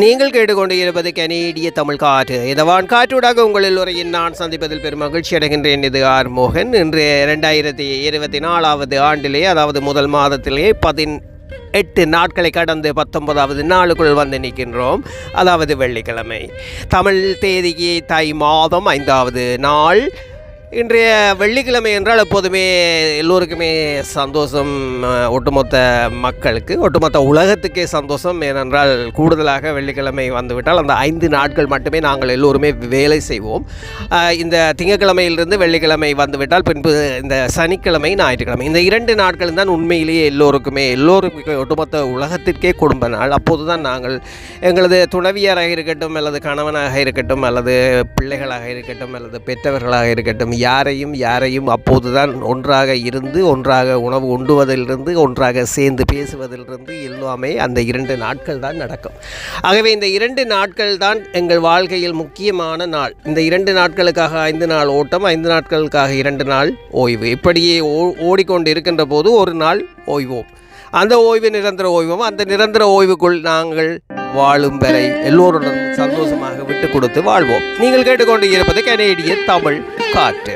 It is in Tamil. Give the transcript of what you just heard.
நீங்கள் கேட்டுக்கொண்டு இருப்பது கனேடிய தமிழ் காற்று. இதவான் காற்றூடாக உங்கள் எல்லோரையும் நான் சந்திப்பதில் பெரும் மகிழ்ச்சி அடைகின்றேன். இது ஆர் மோகன். இன்று 2024 ஆண்டிலே, அதாவது முதல் மாதத்திலே 18 நாட்களை கடந்து 19வது நாளுக்குள் வந்து நிற்கின்றோம். அதாவது வெள்ளிக்கிழமை, தமிழ் தேதிக்கு தை மாதம் 5வது நாள். இன்றைய வெள்ளிக்கிழமை என்றால் எப்போதுமே எல்லோருக்குமே சந்தோஷம். ஒட்டுமொத்த மக்களுக்கு, ஒட்டுமொத்த உலகத்துக்கே சந்தோஷம். ஏனென்றால் கூடுதலாக வெள்ளிக்கிழமை வந்துவிட்டால் அந்த 5 நாட்கள் மட்டுமே நாங்கள் எல்லோருமே வேலை செய்வோம். இந்த திங்கட்கிழமையிலிருந்து வெள்ளிக்கிழமை வந்துவிட்டால் பின்பு இந்த சனிக்கிழமை, ஞாயிற்றுக்கிழமை, இந்த 2 நாட்கள் தான் உண்மையிலேயே எல்லோருக்குமே ஒட்டுமொத்த உலகத்திற்கே குடும்ப நாள். அப்போது தான் நாங்கள் எங்களது துணைவியராக இருக்கட்டும், அல்லது கணவனாக இருக்கட்டும், அல்லது பிள்ளைகளாக இருக்கட்டும், அல்லது பெற்றவர்களாக இருக்கட்டும், யாரையும் அப்போதுதான் ஒன்றாக இருந்து, ஒன்றாக உணவு உண்டுவதிலிருந்து, ஒன்றாக சேர்ந்து பேசுவதிலிருந்து எல்லாமே அந்த 2 நாட்கள் தான் நடக்கும். ஆகவே இந்த 2 நாட்கள் தான் எங்கள் வாழ்க்கையில் முக்கியமான நாள். இந்த 2 நாட்களுக்காக 5 நாள் ஓட்டம், 5 நாட்களுக்காக 2 நாள் ஓய்வு. இப்படியே ஓடிக்கொண்டு இருக்கின்ற போது ஒரு நாள் ஓய்வோம். அந்த ஓய்வு நிரந்தர ஓய்வும். அந்த நிரந்தர ஓய்வுக்குள் நாங்கள் வாழும் வரை எல்லோருடன் சந்தோஷமாக விட்டு கொடுத்து வாழ்வோம். நீங்கள் கேட்டுக்கொண்டு இருப்பது கனேடிய தமிழ் காற்று.